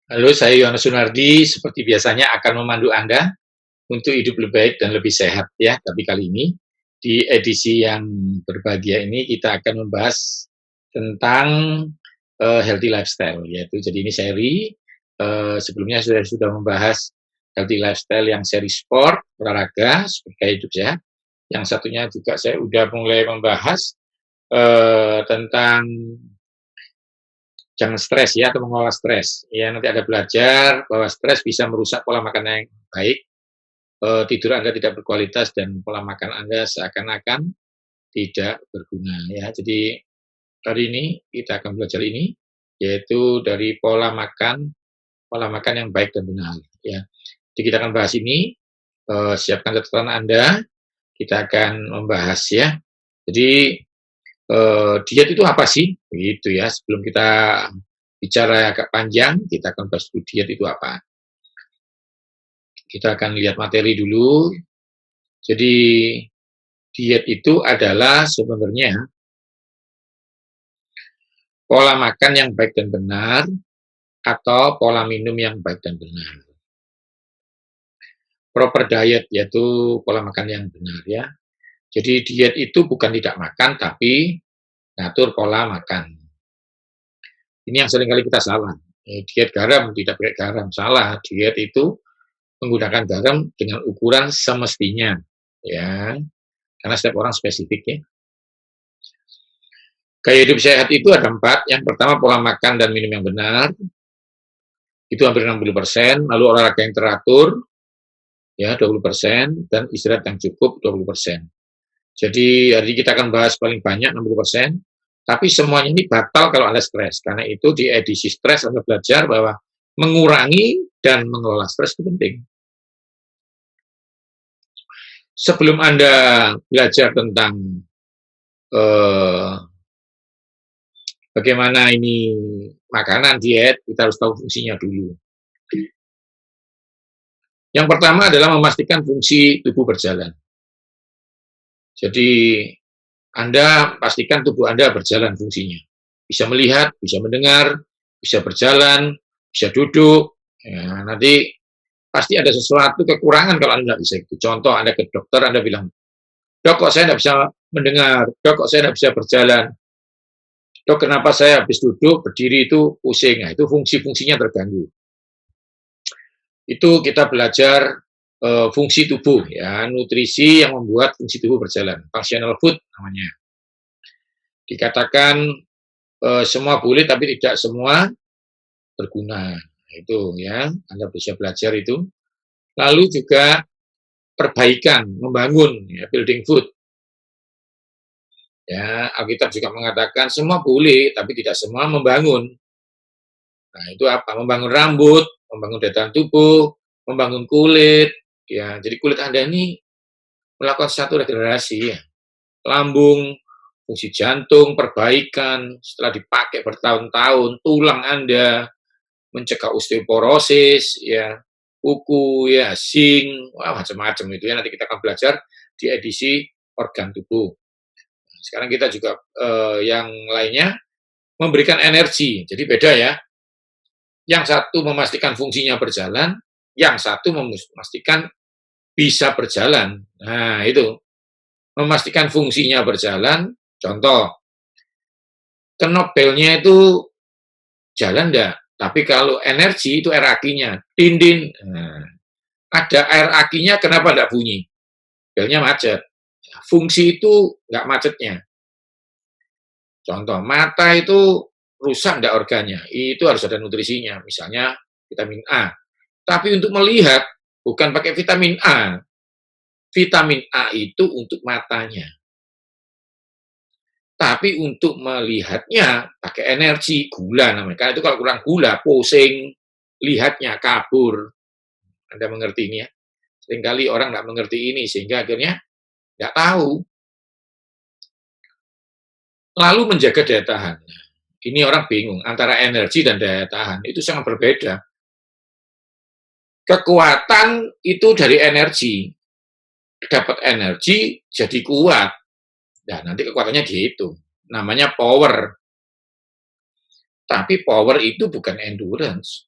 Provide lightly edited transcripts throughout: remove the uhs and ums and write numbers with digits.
Halo, saya Yohanes Sunardi. Seperti biasanya akan memandu Anda untuk hidup lebih baik dan lebih sehat ya. Tapi kali ini di edisi yang berbahagia ini kita akan membahas tentang healthy lifestyle yaitu jadi ini seri sebelumnya sudah membahas healthy lifestyle yang seri sport, olahraga, supaya hidup sehat. Yang satunya juga saya sudah mulai membahas tentang jangan stres ya, atau mengelola stres. Ya, nanti ada belajar bahwa stres bisa merusak pola makan yang baik, tidur Anda tidak berkualitas, dan pola makan Anda seakan-akan tidak berguna ya. Jadi hari ini kita akan belajar ini, yaitu dari pola makan yang baik dan benar ya. Jadi kita akan bahas ini, siapkan catatan Anda, kita akan membahas ya. Jadi diet itu apa sih? Begitu ya. Sebelum kita bicara agak panjang, kita akan bahas dulu diet itu apa. Kita akan lihat materi dulu. Jadi diet itu adalah sebenarnya pola makan yang baik dan benar atau pola minum yang baik dan benar. Proper diet yaitu pola makan yang benar ya. Jadi diet itu bukan tidak makan tapi ngatur pola makan. Ini yang seringkali kita salah. Diet garam tidak pakai garam, salah. Diet itu menggunakan garam dengan ukuran semestinya ya. Karena setiap orang spesifik ya. Gaya hidup sehat itu ada 4. Yang pertama pola makan dan minum yang benar. Itu hampir 60%, lalu olahraga yang teratur ya 20% dan istirahat yang cukup 20%. Jadi hari ini kita akan bahas paling banyak 60%, tapi semuanya ini batal kalau Anda stres. Karena itu di edisi stres Anda belajar bahwa mengurangi dan mengelola stres itu penting. Sebelum Anda belajar tentang bagaimana ini makanan, diet, kita harus tahu fungsinya dulu. Yang pertama adalah memastikan fungsi tubuh berjalan. Jadi Anda pastikan tubuh Anda berjalan fungsinya. Bisa melihat, bisa mendengar, bisa berjalan, bisa duduk. Ya, nanti pasti ada sesuatu kekurangan kalau Anda tidak bisa itu. Contoh, Anda ke dokter, Anda bilang, dok kok saya tidak bisa mendengar, dok kok saya tidak bisa berjalan, dok kenapa saya habis duduk, berdiri itu pusing. Nah, itu fungsi-fungsinya terganggu. Itu kita belajar fungsi tubuh, ya, nutrisi yang membuat fungsi tubuh berjalan, functional food namanya. Dikatakan semua boleh tapi tidak semua berguna. Itu ya, Anda bisa belajar itu. Lalu juga perbaikan, membangun, ya, building food. Ya, Alkitab juga mengatakan semua boleh tapi tidak semua membangun. Nah, itu apa? Membangun rambut, membangun daya tahan tubuh, membangun kulit. Ya, jadi kulit Anda ini melakukan satu regenerasi ya. Lambung, fungsi jantung, perbaikan, setelah dipakai bertahun-tahun, tulang Anda, mencegah osteoporosis, ya, kuku, ya, zinc, wah macam-macam itu ya. Nanti kita akan belajar di edisi organ tubuh. Sekarang kita juga yang lainnya memberikan energi, jadi beda ya. Yang satu memastikan fungsinya berjalan, yang satu memastikan bisa berjalan. Nah, itu. Memastikan fungsinya berjalan, contoh, knobelnya itu jalan enggak, tapi kalau energi itu air akinya, din-din. Nah, ada air akinya, kenapa enggak bunyi? Belnya macet. Fungsi itu enggak macetnya. Contoh, mata itu rusak enggak organnya? Itu harus ada nutrisinya, misalnya vitamin A. Tapi untuk melihat, bukan pakai vitamin A. Vitamin A itu untuk matanya. Tapi untuk melihatnya pakai energi, gula namanya. Karena itu kalau kurang gula, pusing, lihatnya kabur. Anda mengerti ini ya? Seringkali orang nggak mengerti ini, sehingga akhirnya nggak tahu. Lalu menjaga daya tahan. Ini orang bingung, antara energi dan daya tahan, itu sangat berbeda. Kekuatan itu dari energi. Dapat energi, jadi kuat. Nah, nanti kekuatannya dihitung. Namanya power. Tapi power itu bukan endurance.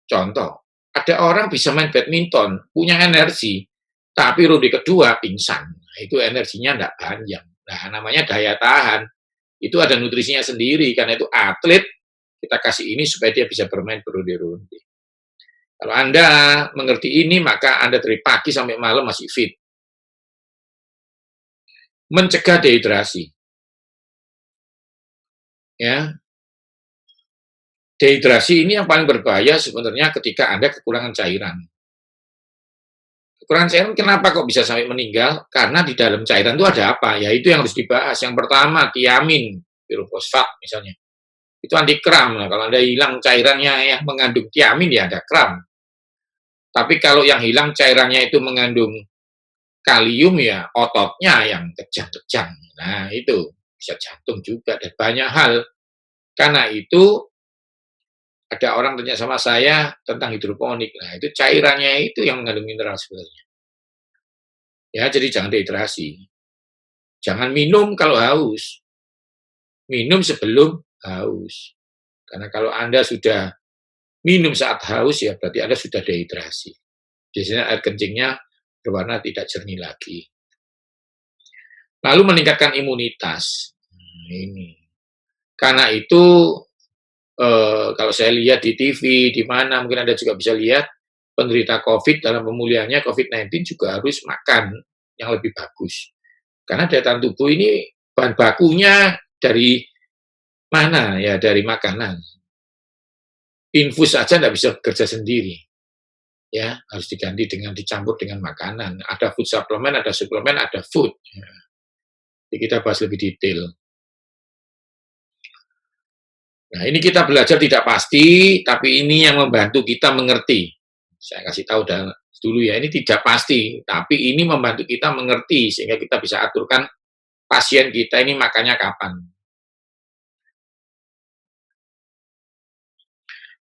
Contoh, ada orang bisa main badminton, punya energi, tapi ronde kedua pingsan. Nah, itu energinya enggak panjang. Nah, namanya daya tahan. Itu ada nutrisinya sendiri, karena itu atlet kita kasih ini supaya dia bisa bermain beronde-ronde. Kalau Anda mengerti ini, maka Anda dari pagi sampai malam masih fit. Mencegah dehidrasi. Ya, dehidrasi ini yang paling berbahaya sebenarnya ketika Anda kekurangan cairan. Kekurangan cairan kenapa kok bisa sampai meninggal? Karena di dalam cairan itu ada apa? Ya itu yang harus dibahas. Yang pertama, tiamin, pirofosfat misalnya. Itu anti kram. Nah, kalau Anda hilang cairannya yang mengandung tiamin, ya ada kram. Tapi kalau yang hilang cairannya itu mengandung kalium, ya ototnya yang kejang-kejang. Nah, itu bisa jantung juga dan banyak hal. Karena itu ada orang tanya sama saya tentang hidroponik. Nah, itu cairannya itu yang mengandung mineral sebenarnya. Ya, jadi jangan dehidrasi. Jangan minum kalau haus. Minum sebelum haus. Karena kalau Anda sudah minum saat haus, ya berarti Anda sudah dehidrasi. Biasanya air kencingnya berwarna tidak jernih lagi. Lalu meningkatkan imunitas. Ini. Karena itu kalau saya lihat di TV, di mana mungkin Anda juga bisa lihat, penderita COVID dalam pemulihannya COVID-19 juga harus makan yang lebih bagus. Karena daya tahan tubuh ini bahan bakunya dari mana? Ya dari makanan. Infus saja tidak bisa bekerja sendiri. Ya, harus diganti dengan dicampur dengan makanan. Ada food supplement, ada suplemen, ada food. Ya. Jadi kita bahas lebih detail. Nah, ini kita belajar tidak pasti, tapi ini yang membantu kita mengerti. Saya kasih tahu dulu ya, ini tidak pasti, tapi ini membantu kita mengerti, sehingga kita bisa aturkan pasien kita ini makannya kapan.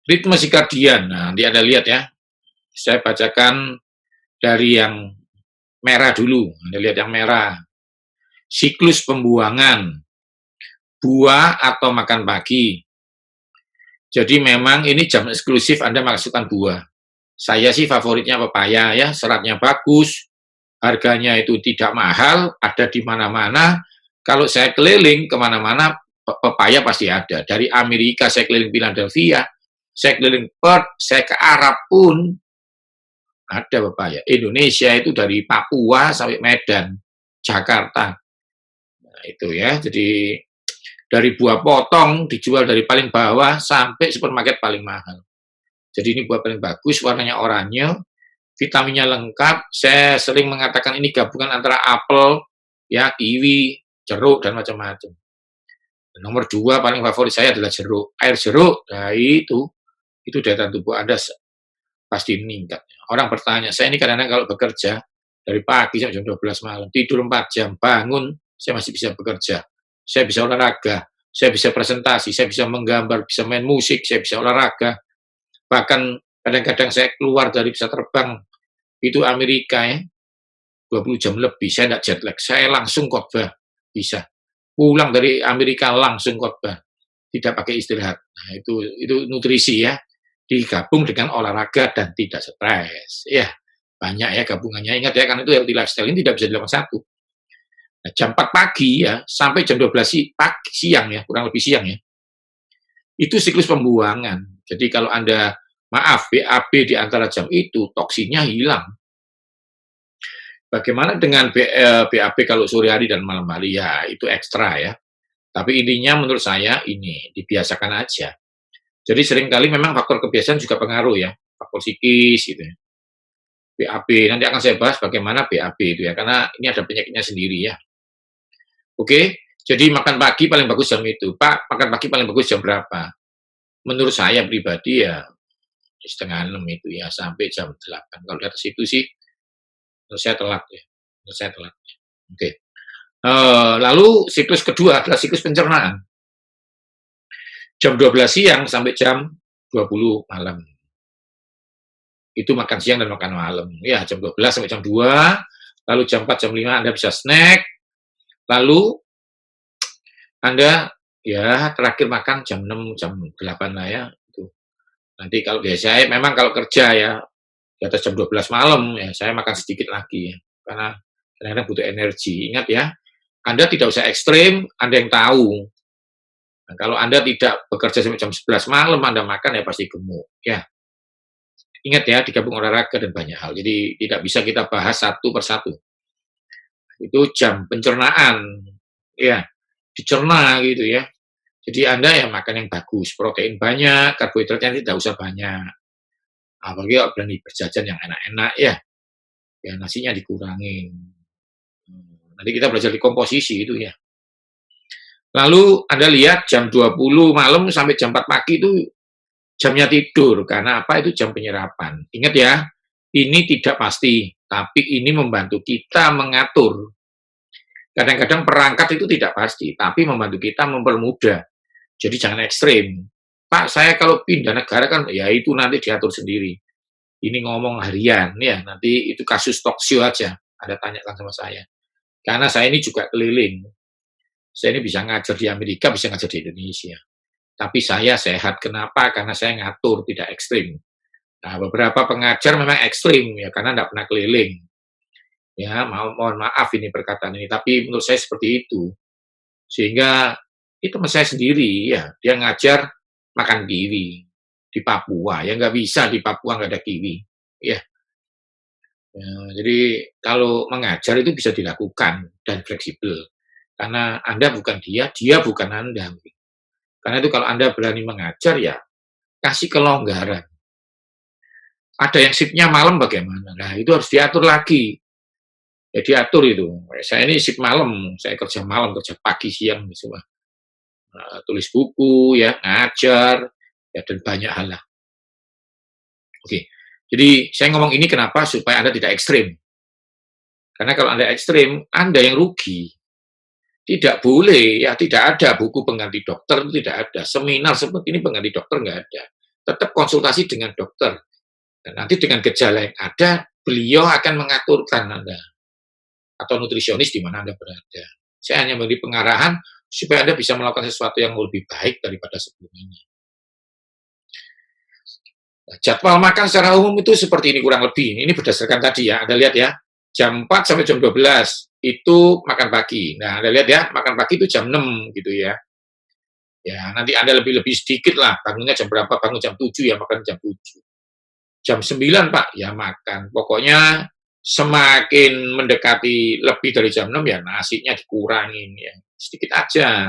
Ritme sirkadian, nah nanti Anda lihat ya, saya bacakan dari yang merah dulu, Anda lihat yang merah. Siklus pembuangan, buah atau makan pagi. Jadi memang ini jam eksklusif Anda masukkan buah. Saya sih favoritnya pepaya ya, seratnya bagus, harganya itu tidak mahal, ada di mana-mana. Kalau saya keliling kemana-mana, pepaya pasti ada. Dari Amerika saya keliling Philadelphia, saya keliling Perth, saya ke Arab pun ada pepaya. Indonesia itu dari Papua sampai Medan, Jakarta. Nah, itu ya, jadi dari buah potong dijual dari paling bawah sampai supermarket paling mahal. Jadi ini buah paling bagus, warnanya oranye, vitaminnya lengkap. Saya sering mengatakan ini gabungan antara apel, ya, kiwi, jeruk dan macam-macam. Nomor 2 paling favorit saya adalah jeruk. Air jeruk, nah itu daya tahan tubuh Anda pasti meningkat. Orang bertanya, saya ini kadang-kadang kalau bekerja dari pagi sampai jam 12 malam, tidur 4 jam, bangun, saya masih bisa bekerja. Saya bisa olahraga, saya bisa presentasi, saya bisa menggambar, bisa main musik, saya bisa olahraga. Bahkan kadang-kadang saya keluar dari pesawat terbang, itu Amerika ya, 20 jam lebih, saya tidak jet lag, saya langsung khotbah, bisa. Pulang dari Amerika langsung khotbah, tidak pakai istirahat. Nah, itu nutrisi ya, digabung dengan olahraga dan tidak stres. Ya, banyak ya gabungannya. Ingat ya, karena itu healthy lifestyle ini tidak bisa dilakukan satu. Nah, jam 4 pagi ya, sampai jam 12 pagi, siang ya, kurang lebih siang ya. Itu siklus pembuangan. Jadi kalau Anda, maaf, BAB di antara jam itu, toksinnya hilang. Bagaimana dengan BAB kalau sore hari dan malam hari? Ya, itu ekstra ya. Tapi intinya menurut saya ini, dibiasakan aja. Jadi seringkali memang faktor kebiasaan juga pengaruh ya, faktor psikis gitu ya. BAB, nanti akan saya bahas bagaimana BAB itu ya, karena ini ada penyakitnya sendiri ya. Oke, jadi makan pagi paling bagus jam itu. Pak, makan pagi paling bagus jam berapa? Menurut saya pribadi ya, 5:30 itu ya, sampai jam 8. Kalau di atas itu sih, menurut saya telat ya. Menurut saya telat. Oke. Lalu siklus kedua adalah siklus pencernaan. Jam 12 siang sampai jam 20 malam. Itu makan siang dan makan malam. Ya, jam 12 sampai jam 2, lalu jam 4, jam 5 Anda bisa snack, lalu Anda ya terakhir makan jam 6, jam 8 lah ya. Itu. Nanti kalau biasanya memang kalau kerja ya, di atas jam 12 malam, ya saya makan sedikit lagi ya, karena kadang-kadang butuh energi. Ingat ya, Anda tidak usah ekstrim, Anda yang tahu. Nah, kalau Anda tidak bekerja sampai jam 11 malam, Anda makan ya pasti gemuk, ya. Ingat ya, digabung olahraga dan banyak hal. Jadi tidak bisa kita bahas satu persatu. Itu jam pencernaan, ya, dicerna gitu ya. Jadi Anda ya makan yang bagus, protein banyak, karbohidratnya tidak usah banyak. Apalagi kalau berani berjajan yang enak-enak ya, ya nasinya dikurangin. Nanti kita belajar di komposisi itu ya. Lalu Anda lihat jam 20 malam sampai jam 4 pagi itu jamnya tidur, karena apa? Itu jam penyerapan. Ingat ya, ini tidak pasti, tapi ini membantu kita mengatur. Kadang-kadang perangkat itu tidak pasti, tapi membantu kita mempermudah. Jadi jangan ekstrim. Pak, saya kalau pindah negara kan, ya itu nanti diatur sendiri. Ini ngomong harian, ya nanti itu kasus talk show aja. Ada tanyakan sama saya. Karena saya ini juga keliling. Saya ini bisa ngajar di Amerika, bisa ngajar di Indonesia. Tapi saya sehat. Kenapa? Karena saya ngatur, tidak ekstrim. Nah, beberapa pengajar memang ekstrim, ya karena tidak pernah keliling. Ya, mohon maaf ini perkataan ini, tapi menurut saya seperti itu. Sehingga itu teman saya sendiri, ya, dia ngajar makan kiwi di Papua, ya nggak bisa di Papua nggak ada kiwi, ya. Ya, jadi kalau mengajar itu bisa dilakukan dan fleksibel, karena Anda bukan dia, dia bukan Anda. Karena itu kalau Anda berani mengajar, ya kasih kelonggaran. Ada yang shift-nya malam bagaimana? Nah, itu harus diatur lagi. Ya diatur itu. Saya ini shift malam, saya kerja malam, kerja pagi, siang, semua. Tulis buku, ya, ngajar, ya, dan banyak hal lah. Oke, jadi saya ngomong ini kenapa? Supaya Anda tidak ekstrim. Karena kalau Anda ekstrim, Anda yang rugi. Tidak boleh, ya tidak ada buku pengganti dokter, tidak ada. Seminar seperti ini pengganti dokter nggak ada. Tetap konsultasi dengan dokter. Dan nanti dengan gejala yang ada, beliau akan mengaturkan Anda. Atau nutrisionis di mana Anda berada. Saya hanya memberi pengarahan supaya Anda bisa melakukan sesuatu yang lebih baik daripada sebelumnya. Nah, jadwal makan secara umum itu seperti ini kurang lebih. Ini berdasarkan tadi ya, Anda lihat ya. Jam 4 sampai jam 12 itu makan pagi. Nah, Anda lihat ya, makan pagi itu jam 6 gitu ya. Ya, nanti Anda lebih-lebih sedikit lah. Bangunnya jam berapa? Bangun jam 7 ya, makan jam 7. Jam 9, Pak, ya makan. Pokoknya semakin mendekati lebih dari jam 6 ya nasinya dikurangin ya. Sedikit aja.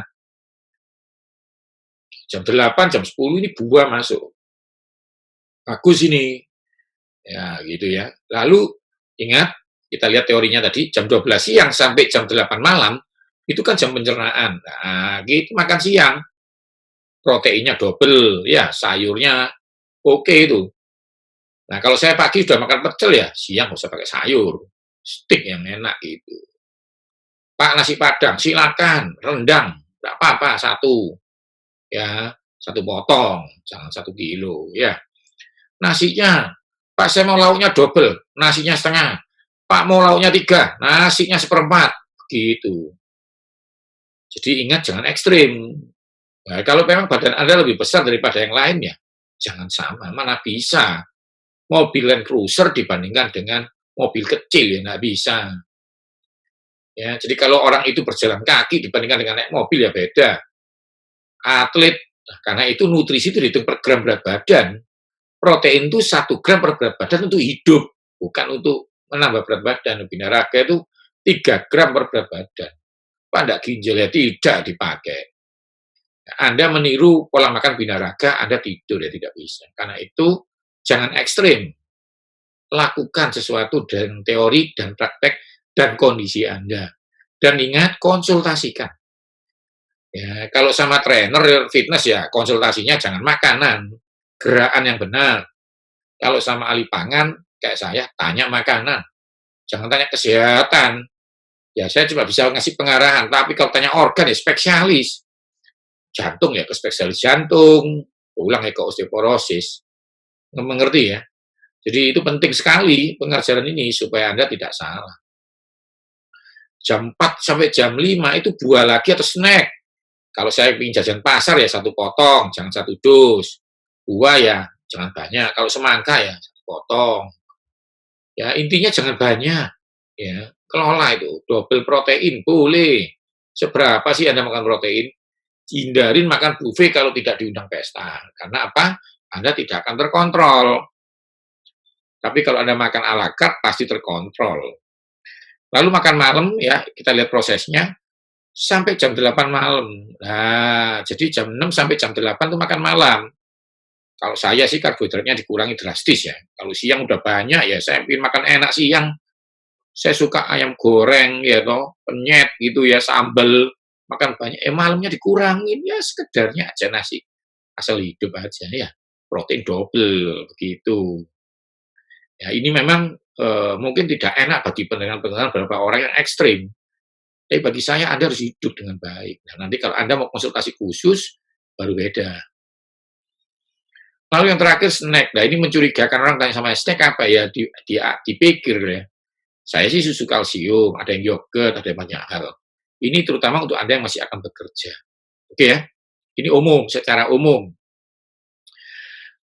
Jam 8, jam 10 ini buah masuk. Bagus ini. Ya, gitu ya. Lalu ingat, kita lihat teorinya tadi, jam 12 siang sampai jam 8 malam, itu kan jam pencernaan. Nah, gitu makan siang. Proteinnya double, ya, sayurnya oke itu. Nah, kalau saya pagi sudah makan pecel ya, siang nggak usah pakai sayur. Steak yang enak gitu. Pak, nasi padang, silakan. Rendang, nggak apa-apa, satu. Ya, satu potong, jangan 1 kilo, ya. Nasinya, Pak saya mau lauknya double, nasinya setengah. Pak mau lauknya 3, nasinya seperempat. Gitu. Jadi ingat jangan ekstrim. Nah, kalau memang badan Anda lebih besar daripada yang lain ya, jangan sama. Mana bisa mobil Land Cruiser dibandingkan dengan mobil kecil ya, nggak bisa. Ya, jadi kalau orang itu berjalan kaki dibandingkan dengan naik mobil ya beda. Atlet, nah, karena itu nutrisi itu dihitung per gram berat badan. Protein itu 1 gram per berat badan untuk hidup, bukan untuk menambah berat badan. Binaraga itu 3 gram per berat badan. Pada ginjal ya tidak dipakai. Anda meniru pola makan binaraga, Anda tidur ya tidak bisa. Karena itu jangan ekstrim. Lakukan sesuatu dengan teori dan praktek dan kondisi Anda. Dan ingat, konsultasikan. Ya, kalau sama trainer fitness ya konsultasinya jangan makanan, gerakan yang benar. Kalau sama ahli pangan kayak saya tanya makanan, jangan tanya kesehatan. Ya saya cuma bisa ngasih pengarahan, tapi kalau tanya organ ya spesialis. Jantung ya ke spesialis jantung, ulang ya ke osteoporosis. Mengerti ya? Jadi itu penting sekali pengajaran ini supaya Anda tidak salah. Jam 4 sampai jam 5 itu buah lagi atau snack. Kalau saya ingin jajan pasar ya 1 potong, jangan 1 dus. Buah ya jangan banyak. Kalau semangka ya potong. Ya, intinya jangan banyak, ya. Kelola itu, double protein boleh. Seberapa sih Anda makan protein? Hindarin makan buffet kalau tidak diundang pesta. Karena apa? Anda tidak akan terkontrol. Tapi kalau Anda makan à la carte pasti terkontrol. Lalu makan malam ya, kita lihat prosesnya sampai jam 8 malam. Nah, jadi jam 6 sampai jam 8 itu makan malam. Kalau saya sih karbohidratnya dikurangi drastis ya. Kalau siang udah banyak ya, saya ingin makan enak siang. Saya suka ayam goreng ya toh, penyet gitu ya, sambel, makan banyak. Malamnya dikurangin ya sekedarnya aja nasi. Asal hidup aja ya. Protein double begitu. Ya ini memang mungkin tidak enak bagi pendengar-pendengar beberapa orang yang ekstrim. Tapi bagi saya Anda harus hidup dengan baik. Nah, nanti kalau Anda mau konsultasi khusus baru beda. Lalu yang terakhir snack. Nah, ini mencurigakan orang tanya sama snack apa ya? Dipikir ya. Saya sih susu kalsium, ada yang yogurt, ada yang banyak hal. Ini terutama untuk Anda yang masih akan bekerja. Oke ya? Ini umum, secara umum.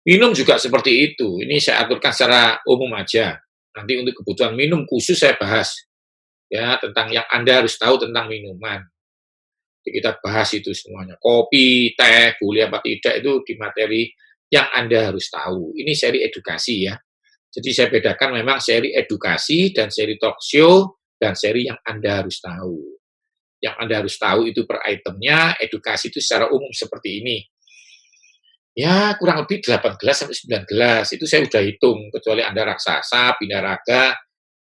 Minum juga seperti itu. Ini saya aturkan secara umum aja. Nanti untuk kebutuhan minum khusus saya bahas. Ya, tentang yang Anda harus tahu tentang minuman. Jadi kita bahas itu semuanya. Kopi, teh, boleh apa tidak itu di materi yang Anda harus tahu. Ini seri edukasi ya. Jadi saya bedakan memang seri edukasi dan seri talk show dan seri yang Anda harus tahu. Yang Anda harus tahu itu per itemnya, edukasi itu secara umum seperti ini. Ya, kurang lebih 8 gelas sampai 9 gelas. Itu saya udah hitung, kecuali Anda raksasa, binaraga,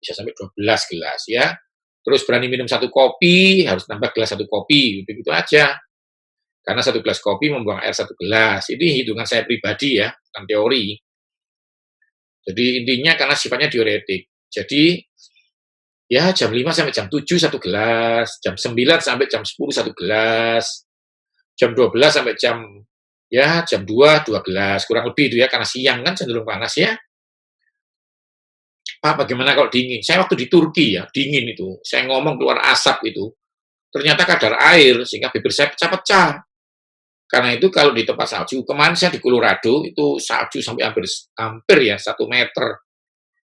bisa sampai 12 gelas ya. Terus berani minum satu kopi, harus nambah gelas satu kopi, begitu aja. Karena satu gelas kopi membuang air satu gelas. Ini hitungan saya pribadi ya, bukan teori. Jadi intinya karena sifatnya diuretik. Jadi ya jam 5 sampai jam 7 satu gelas, jam 9 sampai jam 10 satu gelas, jam 12 sampai jam 2 dua gelas, kurang lebih itu ya karena siang kan cenderung panas ya. Pak, bagaimana kalau dingin? Saya waktu di Turki ya, dingin itu. Saya ngomong keluar asap itu. Ternyata kadar air sehingga bibir saya pecah-pecah. Karena itu kalau di tempat salju, kemarin saya di Colorado itu salju sampai hampir ya 1 meter.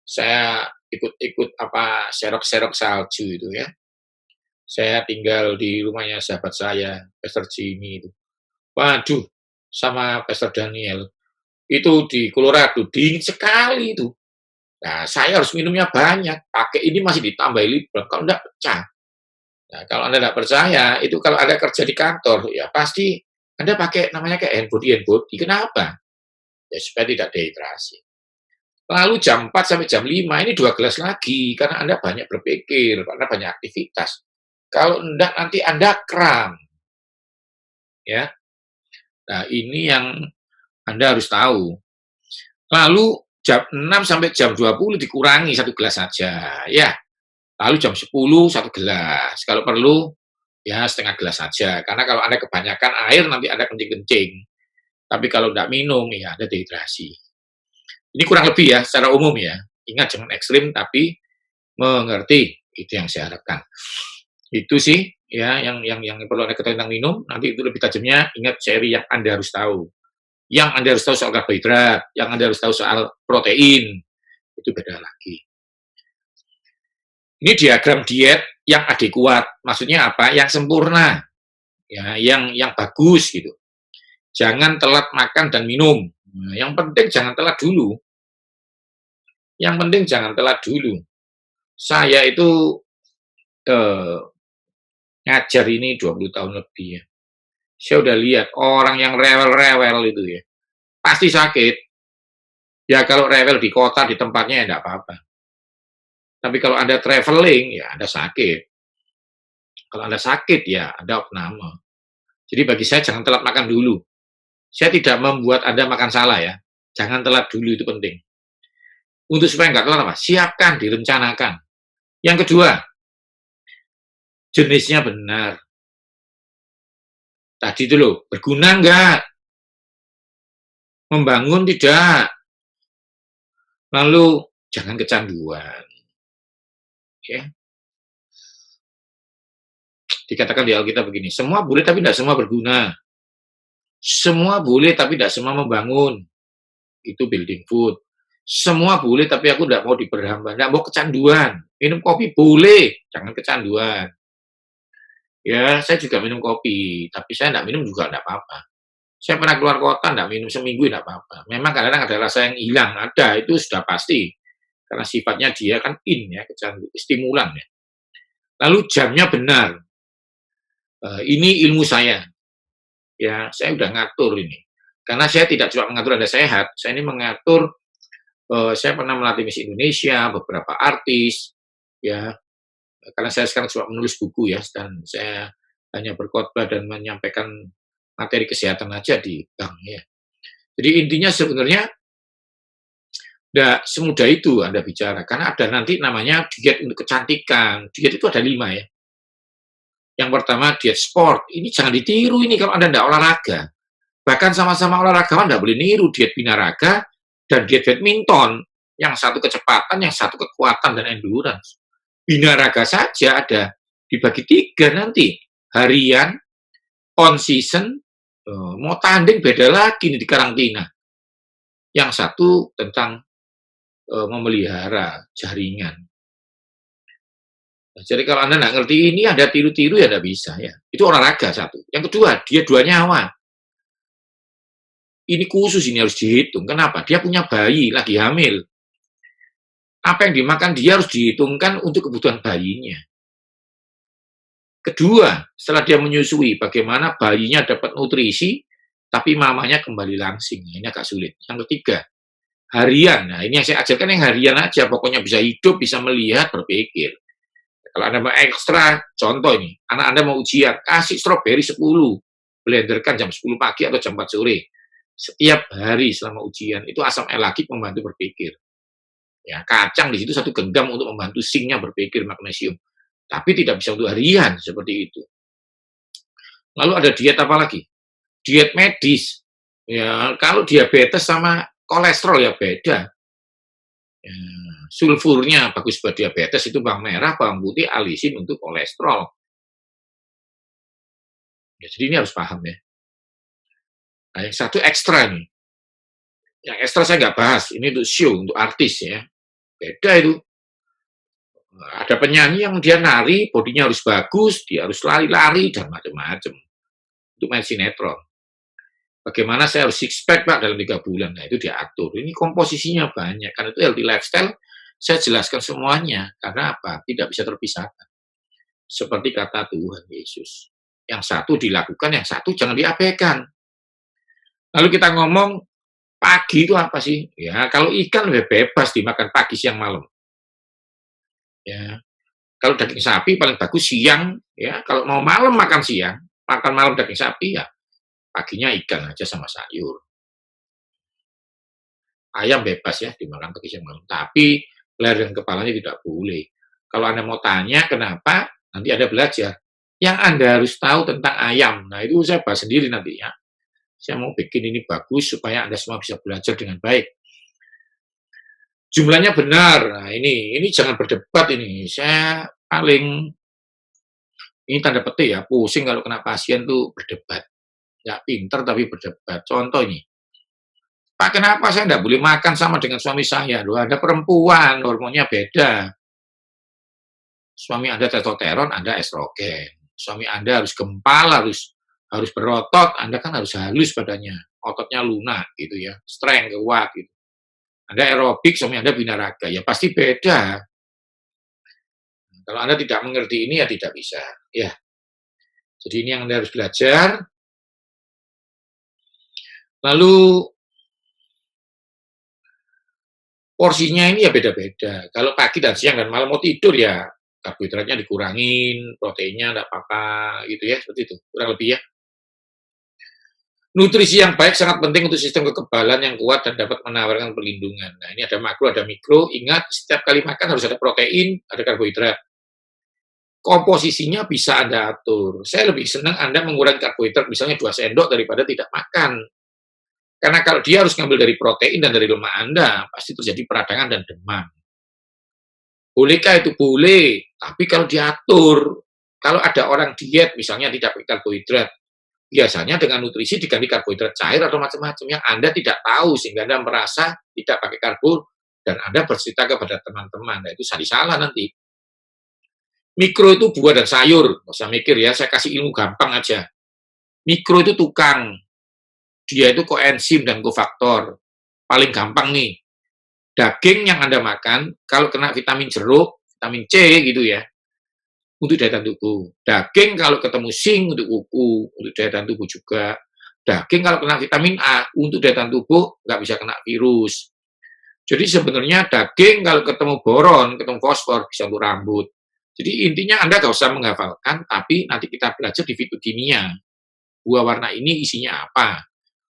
Saya ikut apa serok-serok salju itu ya. Saya tinggal di rumahnya sahabat saya, Pastor Jimmy itu. Waduh, sama Pastor Daniel. Itu di Colorado dingin sekali itu. Nah, saya harus minumnya banyak. Pakai ini masih ditambahi limbah, kalau enggak pecah. Nah, kalau Anda enggak percaya, itu kalau Anda kerja di kantor, ya pasti Anda pakai namanya kayak hand body. Kenapa? Ya supaya tidak dehidrasi. Lalu jam 4 sampai jam 5 ini 2 gelas lagi karena Anda banyak berpikir, karena banyak aktivitas. Kalau enggak nanti Anda kram. Ya. Nah, ini yang Anda harus tahu. Lalu jam 6 sampai jam 20 dikurangi satu gelas saja, ya. Lalu jam 10 satu gelas. Kalau perlu ya setengah gelas saja. Karena kalau Anda kebanyakan air nanti Anda kencing-kencing. Tapi kalau enggak minum ya Anda dehidrasi. Ini kurang lebih ya secara umum ya. Ingat jangan ekstrim tapi mengerti. Itu yang saya harapkan. Itu sih ya yang perlu Anda ketahui tentang minum. Nanti itu lebih tajamnya ingat seri yang Anda harus tahu. Yang Anda harus tahu soal karbohidrat, yang Anda harus tahu soal protein. Itu beda lagi. Ini diagram diet yang adekuat. Maksudnya apa? Yang sempurna. Ya, yang bagus gitu. Jangan telat makan dan minum. Nah, yang penting jangan telat dulu. Yang penting jangan telat dulu. Saya itu ngajar ini 20 tahun lebih ya. Saya udah lihat orang yang rewel-rewel itu ya, pasti sakit. Ya kalau rewel di kota, di tempatnya ya enggak apa-apa. Tapi kalau Anda traveling, ya Anda sakit. Kalau Anda sakit, ya Anda opname. Jadi bagi saya jangan telat makan dulu. Saya tidak membuat Anda makan salah ya. Jangan telat dulu, itu penting. Untuk supaya nggak telat apa? Siapkan, direncanakan. Yang kedua, jenisnya benar. Tadi itu loh, berguna nggak? Membangun tidak? Lalu, jangan kecanduan. Ya. Dikatakan di Alkitab begini, semua boleh tapi tidak semua berguna. Semua boleh tapi tidak semua membangun. itu building food. Semua boleh, tapi aku nggak mau diperhamba, nggak mau kecanduan. Minum kopi boleh, jangan kecanduan. Ya, saya juga minum kopi, tapi saya nggak minum juga nggak apa-apa. Saya pernah keluar kota nggak minum seminggu nggak apa-apa. Memang kadang-kadang ada rasa yang hilang, ada, itu sudah pasti. Karena sifatnya dia kan ya, stimulan ya. Lalu jamnya benar. Ini ilmu saya. Ya, saya udah ngatur ini. Karena saya tidak cuma mengatur Anda sehat, saya ini mengatur, saya pernah melatih Miss Indonesia, beberapa artis, ya, karena saya sekarang cuma menulis buku ya, dan saya hanya berkhotbah dan menyampaikan materi kesehatan aja di bank ya. Jadi intinya sebenarnya tidak semudah itu Anda bicara, karena ada nanti namanya diet untuk kecantikan. Diet itu ada 5 ya. Yang pertama diet sport, ini jangan ditiru ini kalau Anda tidak olahraga. Bahkan sama-sama olahragawan tidak boleh niru diet binaraga dan diet badminton. Yang satu kecepatan, yang satu kekuatan dan endurance. Binaraga saja ada dibagi 3 nanti. Harian, on season, mau tanding beda lagi nih di karantina. Yang satu tentang memelihara jaringan. Nah, jadi kalau Anda nggak ngerti ini, Anda tiru-tiru ya nggak bisa ya. Itu olahraga satu. Yang kedua, dia 2 nyawa. Ini khusus, ini harus dihitung. Kenapa? Dia punya bayi, lagi hamil. Apa yang dimakan dia harus dihitungkan untuk kebutuhan bayinya. Kedua, setelah dia menyusui, bagaimana bayinya dapat nutrisi, tapi mamanya kembali langsing. Ini agak sulit. Yang ketiga, harian. Nah, ini yang saya ajarkan yang harian aja. Pokoknya bisa hidup, bisa melihat, berpikir. Kalau Anda mau ekstra, contoh ini, anak Anda mau ujian, kasih stroberi 10, blenderkan jam 10 pagi atau jam 4 sore. Setiap hari selama ujian, itu asam elagik membantu berpikir. Ya, kacang di situ 1 genggam untuk membantu zinc-nya berpikir, magnesium. Tapi tidak bisa untuk harian, seperti itu. Lalu ada diet apa lagi? Diet medis. Ya, kalau diabetes sama kolesterol ya beda. Ya, sulfurnya bagus buat diabetes itu bawang merah, bawang putih, alisin untuk kolesterol. Ya, jadi ini harus paham ya. Nah, yang satu ekstra nih. Yang ekstra saya nggak bahas, ini untuk show, untuk artis ya. Beda itu. Ada penyanyi yang dia nari, bodinya harus bagus, dia harus lari-lari, dan macam-macam. Untuk main sinetron. Bagaimana saya harus six pack Pak dalam 3 bulan. Nah, itu diatur. Ini komposisinya banyak. Karena itu healthy lifestyle, saya jelaskan semuanya. Karena apa? Tidak bisa terpisahkan. Seperti kata Tuhan Yesus. Yang satu dilakukan, yang satu jangan diabaikan. Lalu kita ngomong, pagi itu apa sih? Ya, kalau ikan lebih bebas dimakan pagi, siang, malam. Ya, kalau daging sapi paling bagus siang. Ya, kalau mau malam makan siang, makan malam daging sapi ya, paginya ikan aja sama sayur. Ayam bebas ya dimakan pagi siang malam, tapi leher dan kepalanya tidak boleh. Kalau Anda mau tanya kenapa, nanti Anda belajar. Yang Anda harus tahu tentang ayam, nah itu saya bahas sendiri nanti ya. Saya mau bikin ini bagus supaya Anda semua bisa belajar dengan baik. Jumlahnya benar, nah ini jangan berdebat ini. Saya paling, ini tanda petik ya, pusing kalau kena pasien tuh berdebat. Nggak pinter tapi berdebat. Contoh ini, Pak, kenapa saya nggak boleh makan sama dengan suami saya? Loh, Anda perempuan, hormonnya beda. Suami Anda testosteron, Anda estrogen. Suami Anda harus gempal, harus berotot, Anda kan harus halus badannya. Ototnya lunak gitu ya, strength, kuat gitu. Anda aerobik, suami Anda binaraga, ya pasti beda. Kalau Anda tidak mengerti ini ya tidak bisa. Ya, jadi ini yang Anda harus belajar. Lalu porsinya ini ya beda-beda. Kalau pagi dan siang dan malam mau tidur ya karbohidratnya dikurangin, proteinnya enggak apa-apa gitu ya, seperti itu, kurang lebih ya. Nutrisi yang baik sangat penting untuk sistem kekebalan yang kuat dan dapat menawarkan perlindungan. Nah, ini ada makro, ada mikro. Ingat, setiap kali makan harus ada protein, ada karbohidrat. Komposisinya bisa Anda atur. Saya lebih senang Anda mengurangi karbohidrat misalnya 2 sendok daripada tidak makan. Karena kalau dia harus ngambil dari protein dan dari lemak Anda, pasti terjadi peradangan dan demam. Bolehkah itu? Boleh. Tapi kalau diatur, kalau ada orang diet misalnya tidak pakai karbohidrat, Biasanya dengan nutrisi diganti karbohidrat cair atau macam-macam yang Anda tidak tahu sehingga Anda merasa tidak pakai karbo dan Anda bercerita kepada teman-teman. Nah, itu salah nanti. Mikro itu buah dan sayur, nggak usah mikir ya, saya kasih ilmu gampang aja. Mikro itu tukang, dia itu koenzim dan kofaktor. Paling gampang nih, daging yang Anda makan, kalau kena vitamin jeruk, vitamin C gitu ya, untuk daya tahan tubuh. Daging kalau ketemu zinc untuk kuku, untuk daya tahan tubuh juga. Daging kalau kena vitamin A, untuk daya tahan tubuh, nggak bisa kena virus. Jadi sebenarnya daging kalau ketemu boron, ketemu fosfor, bisa untuk rambut. Jadi intinya Anda nggak usah menghafalkan, tapi nanti kita belajar di fitokimia. Buah warna ini isinya apa?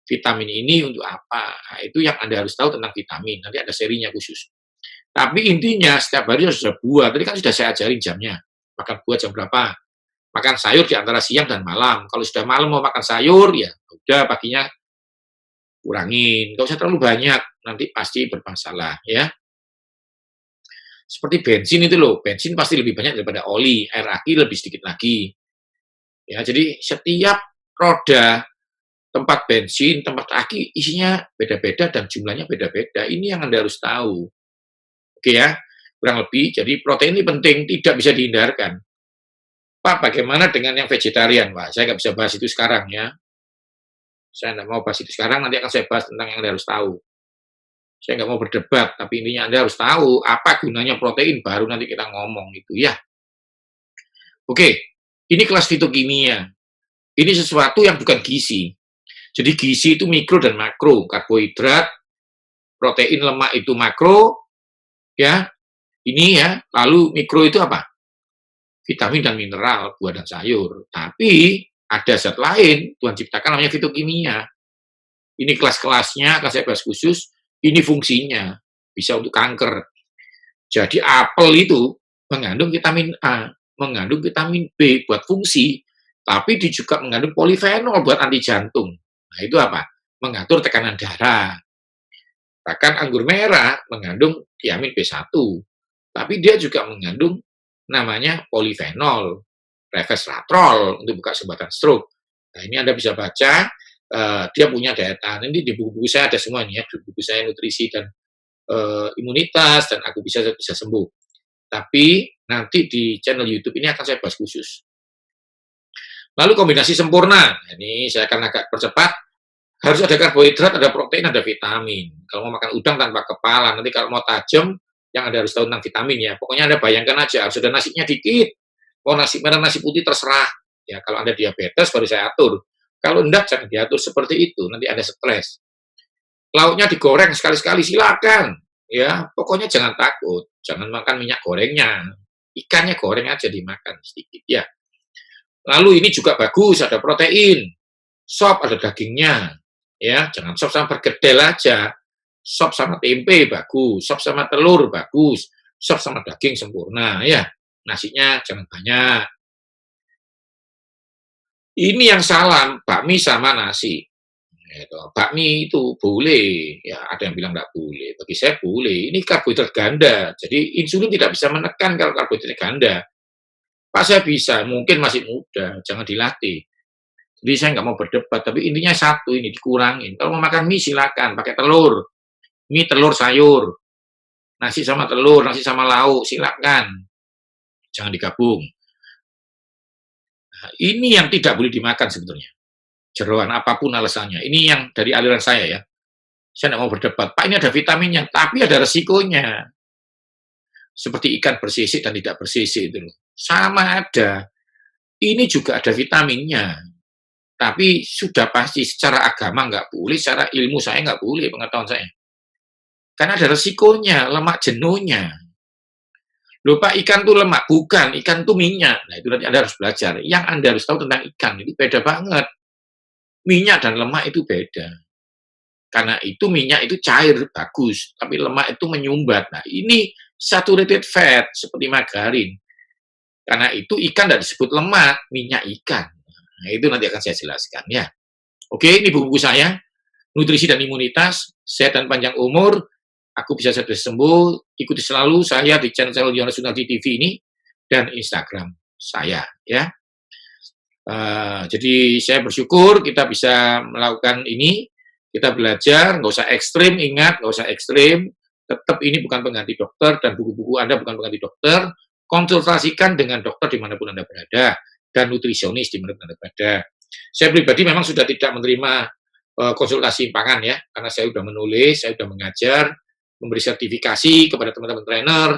Vitamin ini untuk apa? Nah, itu yang Anda harus tahu tentang vitamin. Nanti ada serinya khusus. Tapi intinya setiap hari harus ada buah. Tadi kan sudah saya ajarin jamnya. Makan buah jam berapa? Makan sayur di antara siang dan malam. Kalau sudah malam mau makan sayur, ya udah paginya kurangin. Nggak usah terlalu banyak, nanti pasti bermasalah ya. Seperti bensin itu loh, bensin pasti lebih banyak daripada oli, air aki lebih sedikit lagi. Ya, jadi setiap roda tempat bensin, tempat aki isinya beda-beda dan jumlahnya beda-beda. Ini yang Anda harus tahu. Oke ya, kurang lebih. Jadi protein ini penting, tidak bisa dihindarkan. Pak, bagaimana dengan yang vegetarian? Pak, saya nggak bisa bahas itu sekarang ya. Saya nggak mau bahas itu sekarang, nanti akan saya bahas tentang yang Anda harus tahu. Saya nggak mau berdebat, tapi intinya Anda harus tahu apa gunanya protein, baru nanti kita ngomong itu ya. Oke, ini kelas fitokimia. Ini sesuatu yang bukan gizi. Jadi gizi itu mikro dan makro, karbohidrat, protein, lemak itu makro, ya. Ini ya, lalu mikro itu apa? Vitamin dan mineral, buah dan sayur. Tapi ada zat lain, Tuhan ciptakan namanya fitokimia. Ini kelas-kelasnya, akan saya bahas khusus, ini fungsinya, bisa untuk kanker. Jadi apel itu mengandung vitamin A, mengandung vitamin B buat fungsi, tapi dia juga mengandung polifenol buat anti jantung. Nah itu apa? Mengatur tekanan darah. Bahkan anggur merah mengandung tiamin B1, tapi dia juga mengandung namanya polifenol, resveratrol untuk buka sumbatan stroke. Nah ini Anda bisa baca, dia punya daya tahan. Ini di buku-buku saya ada semuanya, di buku saya nutrisi dan imunitas, dan aku bisa sembuh. Tapi nanti di channel YouTube ini akan saya bahas khusus. Lalu kombinasi sempurna, ini saya akan agak percepat. Harus ada karbohidrat, ada protein, ada vitamin. Kalau mau makan udang tanpa kepala, nanti kalau mau tajam, yang Anda harus tahu tentang vitamin ya. Pokoknya Anda bayangkan aja, harus ada nasinya dikit. Mau nasi merah, nasi putih terserah. Ya, kalau Anda diabetes baru saya atur. Kalau enggak, jangan diatur seperti itu, nanti Anda stres. Lauknya digoreng sekali-sekali, silakan. Ya, pokoknya jangan takut. Jangan makan minyak gorengnya. Ikannya goreng aja dimakan sedikit ya. Lalu ini juga bagus, ada protein. Sop ada dagingnya. Ya, jangan sop sama perkedel aja. Sop sama tempe bagus, sop sama telur bagus, sop sama daging sempurna ya. Nasinya jangan banyak. Ini yang salah, bakmi sama nasi. Gitu. Bakmi itu boleh, ya ada yang bilang nggak boleh. Bagi saya boleh. Ini karbohidrat ganda, jadi insulin tidak bisa menekan kalau karbohidratnya ganda. Pak saya bisa, mungkin masih muda, jangan dilatih. Jadi saya nggak mau berdebat, tapi intinya satu ini dikurangin. Kalau mau makan mie silakan, pakai telur. Mie, telur, sayur. Nasi sama telur, nasi sama lauk, silakan. Jangan digabung. Nah, ini yang tidak boleh dimakan sebetulnya. Jeroan, apapun alasannya. Ini yang dari aliran saya ya. Saya nggak mau berdebat. Pak, ini ada vitaminnya, tapi ada resikonya. Seperti ikan bersisik dan tidak bersisik itu. Sama ada. Ini juga ada vitaminnya. Tapi sudah pasti secara agama nggak boleh, secara ilmu saya nggak boleh, pengetahuan saya. Karena ada resikonya, lemak jenuhnya. Loh Pak, ikan tuh lemak. Bukan, ikan tuh minyak. Nah itu nanti Anda harus belajar. Yang Anda harus tahu tentang ikan, itu beda banget. Minyak dan lemak itu beda. Karena itu minyak itu cair, bagus. Tapi lemak itu menyumbat. Nah ini saturated fat, seperti margarin. Karena itu ikan tidak disebut lemak, minyak ikan. Nah itu nanti akan saya jelaskan ya. Oke, ini buku saya. Nutrisi dan imunitas, sehat dan panjang umur, aku bisa segera sembuh. Ikuti selalu saya di channel Yohanes Sunardi TV ini dan Instagram saya ya. Jadi saya bersyukur kita bisa melakukan ini, kita belajar, nggak usah ekstrim, ingat, nggak usah ekstrim, tetap ini bukan pengganti dokter dan buku-buku Anda bukan pengganti dokter, konsultasikan dengan dokter dimanapun Anda berada, dan nutrisionis dimanapun Anda berada. Saya pribadi memang sudah tidak menerima konsultasi pangan ya, karena saya sudah menulis, saya sudah mengajar, memberi sertifikasi kepada teman-teman trainer,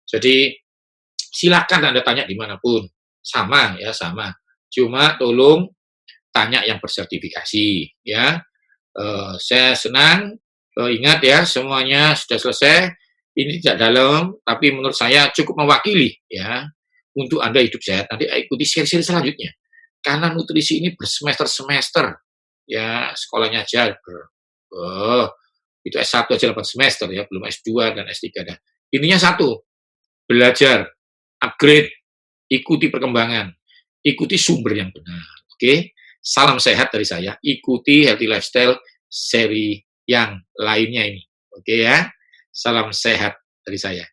jadi silakan Anda tanya dimanapun, sama ya, sama. Cuma tolong tanya yang bersertifikasi ya. Saya senang, ingat ya semuanya sudah selesai, ini tidak dalam, tapi menurut saya cukup mewakili ya, untuk Anda hidup sehat. Nanti ikuti seri-seri selanjutnya. Karena nutrisi ini bersemester-semester, ya sekolahnya aja itu S1 aja 8 semester ya, belum S2 dan S3 dah. Intinya satu, belajar, upgrade, ikuti perkembangan, ikuti sumber yang benar. Oke, salam sehat dari saya. Ikuti Healthy Lifestyle seri yang lainnya ini. Oke ya, salam sehat dari saya.